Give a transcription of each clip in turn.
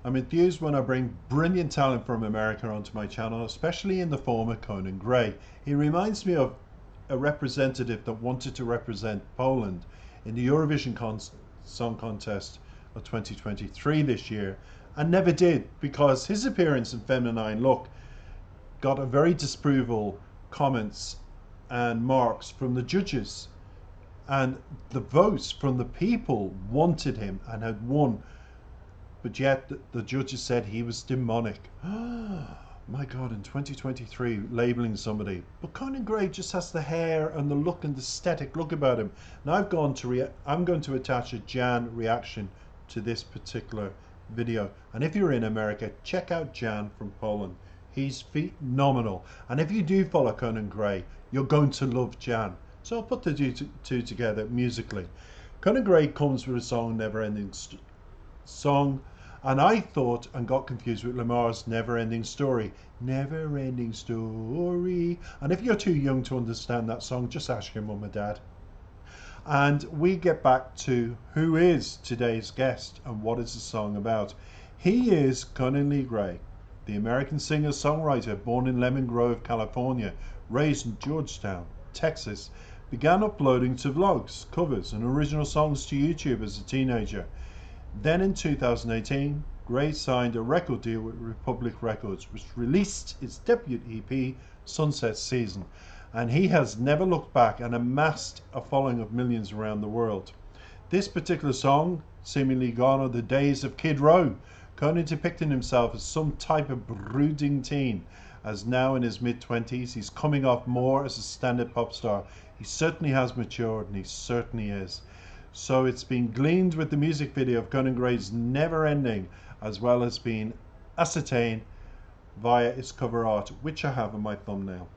I'm enthused when I bring brilliant talent from America onto my channel, especially in the form of Conan Gray. He reminds me of a representative that wanted to represent Poland in the Eurovision Song Contest of 2023 this year and never did, because his appearance and feminine look got a very disapproval comments and marks from the judges, and the votes from the people wanted him and had won, but yet the judges said he was demonic. My God, in 2023, labeling somebody. But Conan Gray just has the hair and the look and the aesthetic look about him. Now I'm going to attach a Jan reaction to this particular video. And if you're in America, check out Jan from Poland. He's phenomenal. And if you do follow Conan Gray, you're going to love Jan. So I'll put the two together musically. Conan Gray comes with a song, Never Ending Song. And I thought and got confused with Lamar's Never Ending Story. Never Ending Story. And if you're too young to understand that song, just ask your mum and dad. And we get back to who is today's guest and what is the song about. He is Conan Lee Gray, the American singer-songwriter born in Lemon Grove, California, raised in Georgetown, Texas, began uploading to vlogs, covers and original songs to YouTube as a teenager. Then in 2018, Gray signed a record deal with Republic Records, which released its debut EP, Sunset Season, and he has never looked back and amassed a following of millions around the world. This particular song seemingly gone are the days of Kid Row, Conan depicting himself as some type of brooding teen, as now in his mid-20s he's coming off more as a standard pop star. He certainly has matured, and he certainly is. So it's been gleaned with the music video of Conan Gray's Never Ending, as well as being ascertained via its cover art, which I have on my thumbnail.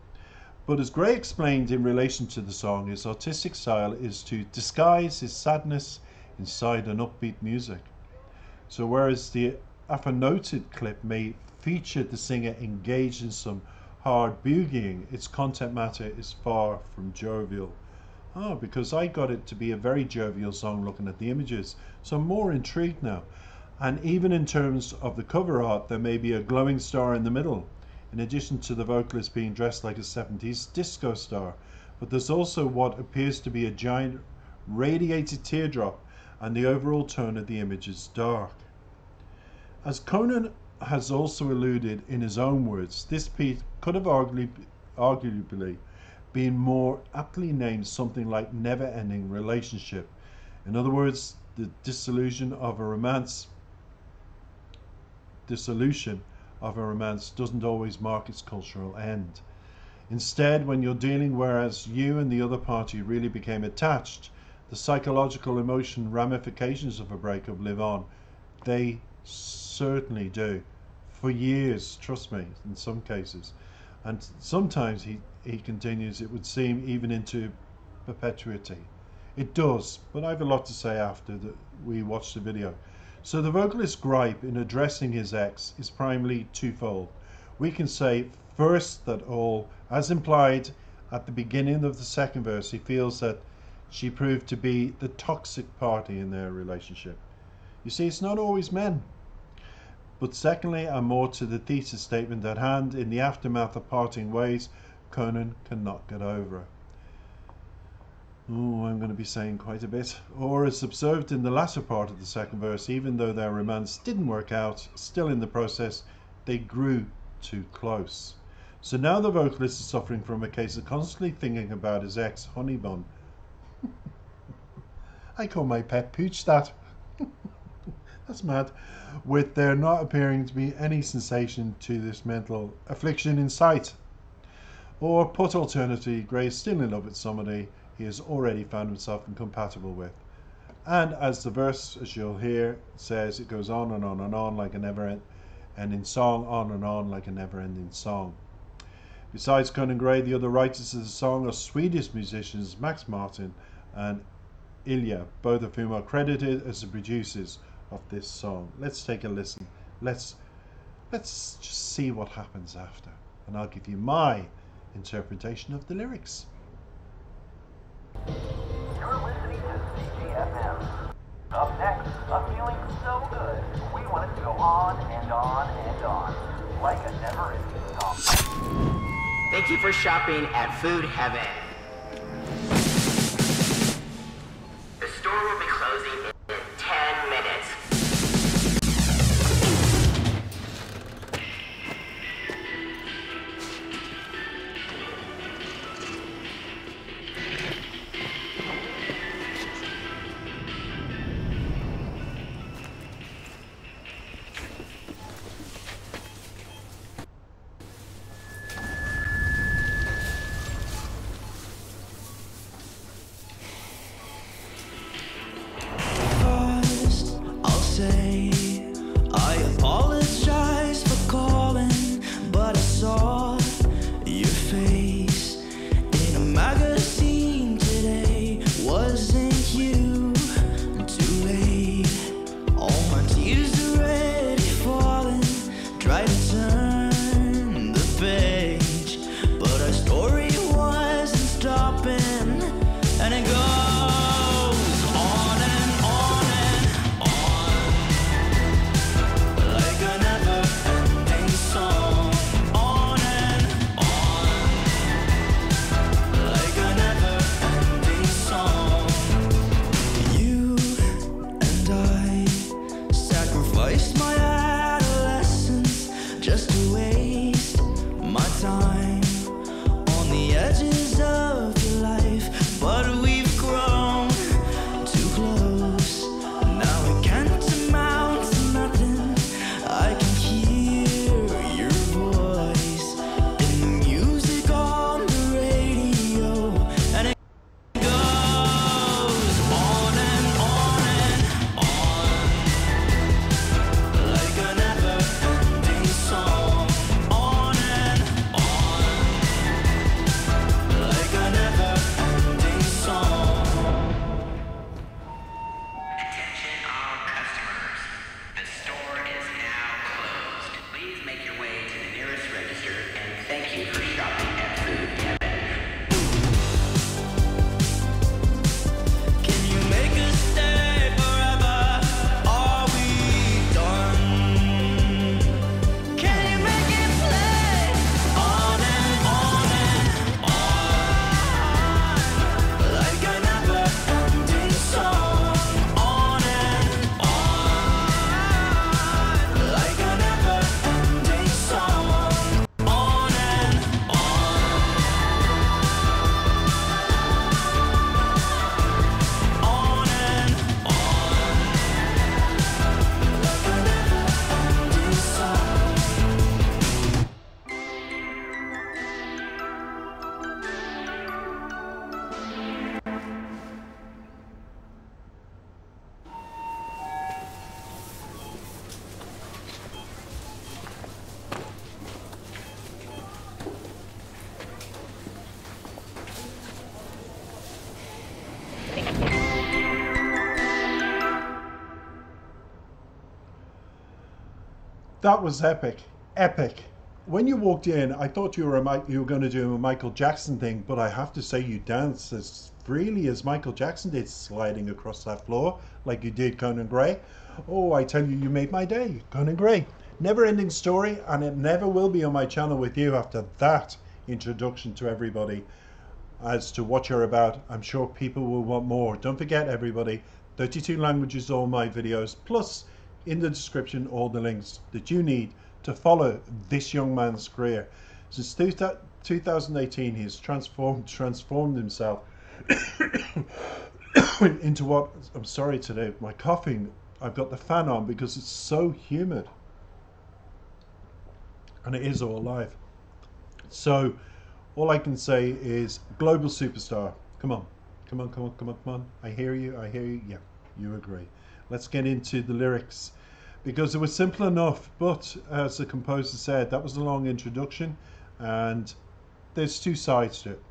But as Gray explained in relation to the song, his artistic style is to disguise his sadness inside an upbeat music. So whereas the aforementioned clip may feature the singer engaged in some hard boogieing, its content matter is far from jovial. Because I got it to be a very jovial song looking at the images, so I'm more intrigued now. And even in terms of the cover art, there may be a glowing star in the middle, in addition to the vocalist being dressed like a 70s disco star. But there's also what appears to be a giant radiated teardrop, and the overall tone of the image is dark. As Conan has also alluded in his own words, this piece could have arguably been more aptly named something like Never Ending Relationship. In other words, the dissolution of a romance doesn't always mark its cultural end. Instead, when you're dealing whereas you and the other party really became attached, the psychological emotion ramifications of a breakup live on. They certainly do. For years, trust me, in some cases. And sometimes he continues, it would seem even into perpetuity. It does, but I have a lot to say after we watch the video. So the vocalist's gripe in addressing his ex is primarily twofold. We can say first that as implied at the beginning of the second verse, he feels that she proved to be the toxic party in their relationship. You see, it's not always men. But secondly, and more to the thesis statement at hand, in the aftermath of parting ways, Conan cannot get over her. I'm going to be saying quite a bit. Or as observed in the latter part of the second verse, even though their romance didn't work out, still in the process, they grew too close. So now the vocalist is suffering from a case of constantly thinking about his ex, Honeybun. I call my pet Pooch that. That's mad. With there not appearing to be any sensation to this mental affliction in sight. Or put alternatively, Gray is still in love with somebody he has already found himself incompatible with. And as the verse, as you'll hear, says, it goes on and on and on like a never-ending song, on and on like a never-ending song. Besides Conan Gray, the other writers of the song are Swedish musicians Max Martin and Ilya, both of whom are credited as the producers of this song. Let's take a listen. Let's just see what happens after, and I'll give you my interpretation of the lyrics. You're listening to CGFM. Up next, a feeling so good, we want it to go on and on and on, like a never-ending song. Thank you for shopping at Food Heaven. The store will be closing in 10 minutes. That was epic. Epic. When you walked in, I thought you were going to do a Michael Jackson thing, but I have to say you danced as freely as Michael Jackson did, sliding across that floor like you did Conan Gray. Oh, I tell you, you made my day, Conan Gray. Never ending story, and it never will be on my channel with you after that introduction to everybody as to what you're about. I'm sure people will want more. Don't forget, everybody, 32 languages, all my videos, plus in the description all the links that you need to follow this young man's career. Since 2018 he's transformed himself into what, I'm sorry today, my coughing, I've got the fan on because it's so humid and it is all live. So all I can say is global superstar. Come on, come on, come on, come on, come on. I hear you, yeah, you agree. Let's get into the lyrics, because it was simple enough, but as the composer said, that was a long introduction and there's two sides to it.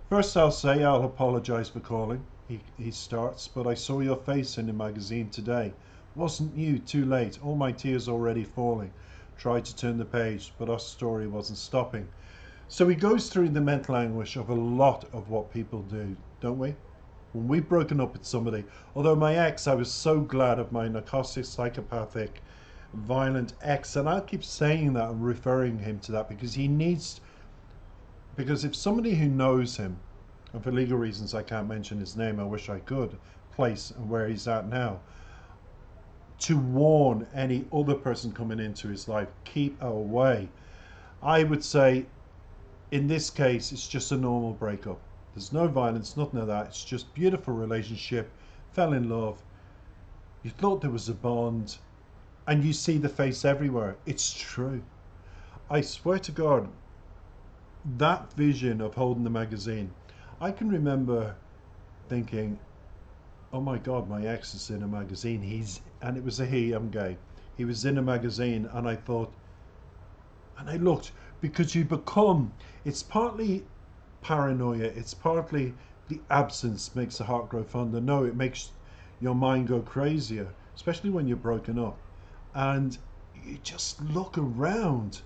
First, I'll say I'll apologize for calling. He starts, but I saw your face in the magazine today. Wasn't you too late? All my tears already falling. Tried to turn the page, but our story wasn't stopping. So he goes through the mental anguish of a lot of what people do, don't we? when we've broken up with somebody, although my ex, I was so glad of my narcotic, psychopathic, violent ex, and I keep saying that and referring him to that because he needs, because if somebody who knows him, and for legal reasons I can't mention his name, I wish I could, place and where he's at now, to warn any other person coming into his life, keep away. I would say in this case it's just a normal breakup. There's no violence, nothing of that. It's just beautiful relationship, fell in love, you thought there was a bond, and you see the face everywhere. It's true. I swear to God, that vision of holding the magazine, I can remember thinking, oh my God, my ex is in a magazine. And it was a he, I'm gay. He was in a magazine, and I thought, and I looked, because you become, it's partly paranoia, it's partly the absence makes the heart grow fonder. No, it makes your mind go crazier, especially when you're broken up. And you just look around,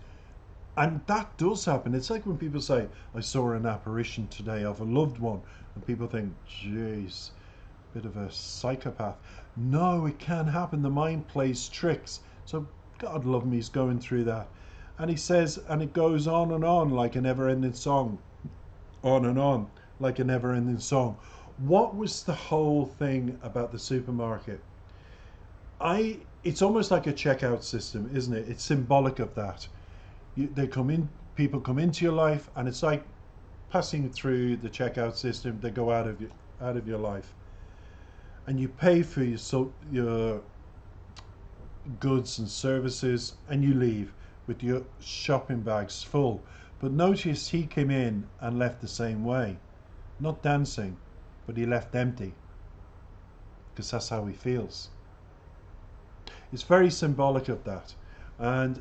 and that does happen. It's like when people say, I saw an apparition today of a loved one, and people think, jeez, bit of a psychopath. No, it can happen. The mind plays tricks. So God love me, he's going through that. And he says, and it goes on and on like a never-ending song. On and on like a never-ending song. What was the whole thing about the supermarket? It's almost like a checkout system, isn't it? It's symbolic of that. They come in, people come into your life, and it's like passing through the checkout system. They go out of your life, and you pay for your goods and services, and you leave with your shopping bags full. But notice he came in and left the same way, not dancing, but he left empty, because that's how he feels. It's very symbolic of that. And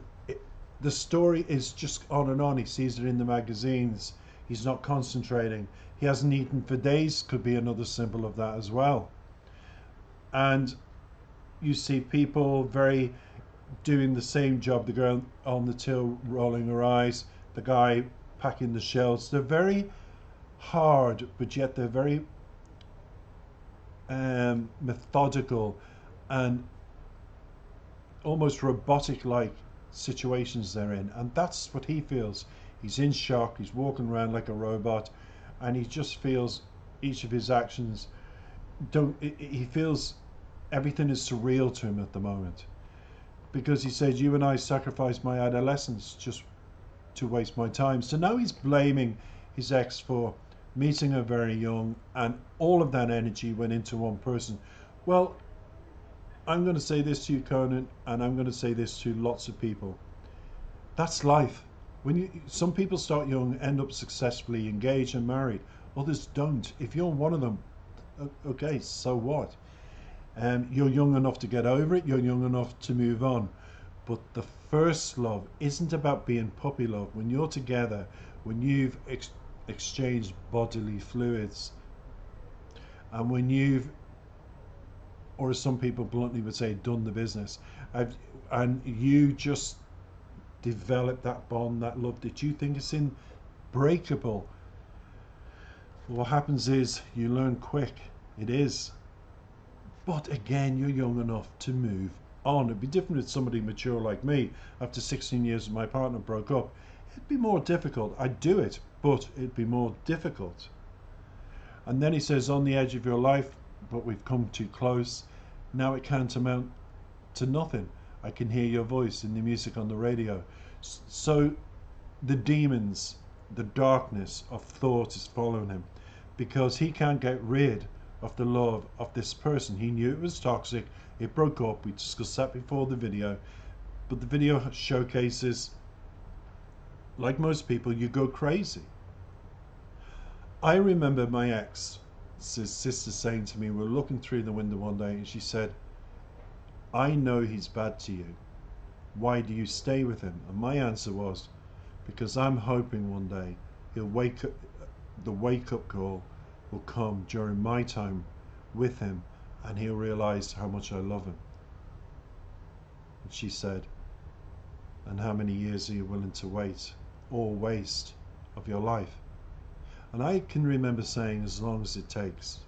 the story is just on and on. He sees it in the magazines. He's not concentrating. He hasn't eaten for days, could be another symbol of that as well. And you see people doing the same job. The girl on the till rolling her eyes, the guy packing the shelves. They're very hard, but yet they're very methodical and almost robotic-like situations they're in. And that's what he feels. He's in shock. He's walking around like a robot, and he just feels each of his actions he feels everything is surreal to him at the moment, because he said, you and I sacrificed my adolescence just to waste my time. So now he's blaming his ex for meeting her very young, and all of that energy went into one person. Well, I'm going to say this to you, Conan, and I'm going to say this to lots of people. That's life. Some people start young, end up successfully engaged and married. Others don't. If you're one of them, okay, so what? You're young enough to get over it. You're young enough to move on. But the first love isn't about being puppy love. When you're together, when you've exchanged bodily fluids, and when you've, or as some people bluntly would say, done the business, and you just develop that bond, that love that you think is unbreakable, what happens is you learn quick. It is. But again, you're young enough to move on. It'd be different with somebody mature like me. After 16 years my partner broke up, it'd be more difficult. I'd do it, but it'd be more difficult. And then he says, on the edge of your life, but we've come too close. Now it can't amount to nothing. I can hear your voice in the music on the radio. So the demons, the darkness of thought is following him, because he can't get rid of the love of this person. He knew it was toxic. It broke up. We discussed that before the video. But the video showcases, like most people, you go crazy. I remember my ex's sister saying to me, we're looking through the window one day, and she said, I know he's bad to you. Why do you stay with him? And my answer was, because I'm hoping one day he'll wake up, the wake-up call will come during my time with him, and he'll realize how much I love him. And she said, and how many years are you willing to wait or waste of your life? And I can remember saying, as long as it takes,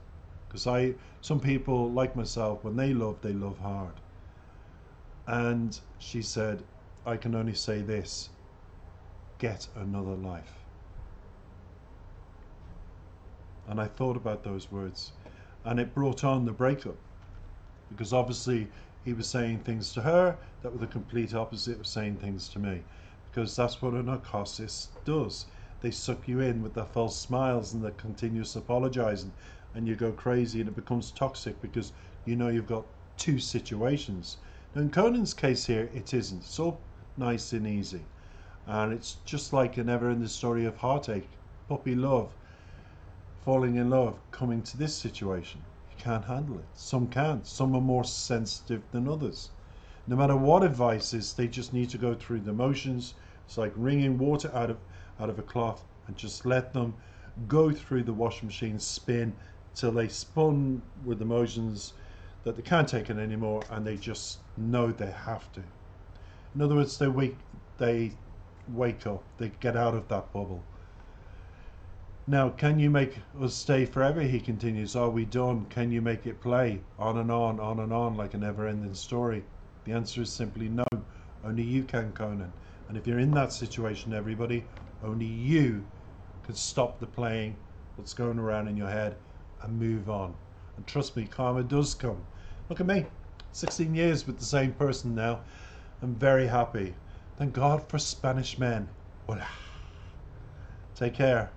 Because some people like myself, when they love hard. And she said, I can only say this: get another life. And I thought about those words, and it brought on the breakup, because obviously he was saying things to her that were the complete opposite of saying things to me, because that's what a narcissist does. They suck you in with their false smiles and their continuous apologizing, and you go crazy, and it becomes toxic because you know you've got two situations. Now in Conan's case here, it isn't. It's all nice and easy, and it's just like a never-ending story of heartache, puppy love, falling in love, coming to this situation. You can't handle it. Some can't. Some are more sensitive than others. No matter what advice is, they just need to go through the motions. It's like wringing water out of a cloth, and just let them go through the washing machine spin till they spun with emotions that they can't take it anymore, and they just know they have to. In other words, they wake up, they get out of that bubble. Now, can you make us stay forever? He continues. Are we done? Can you make it play on and on like a never-ending story? The answer is simply no. Only you can, Conan. And if you're in that situation, everybody, only you can stop the playing that's going around in your head and move on. And trust me, karma does come. Look at me, 16 years with the same person now. I'm very happy. Thank God for Spanish men. Hola. Take care.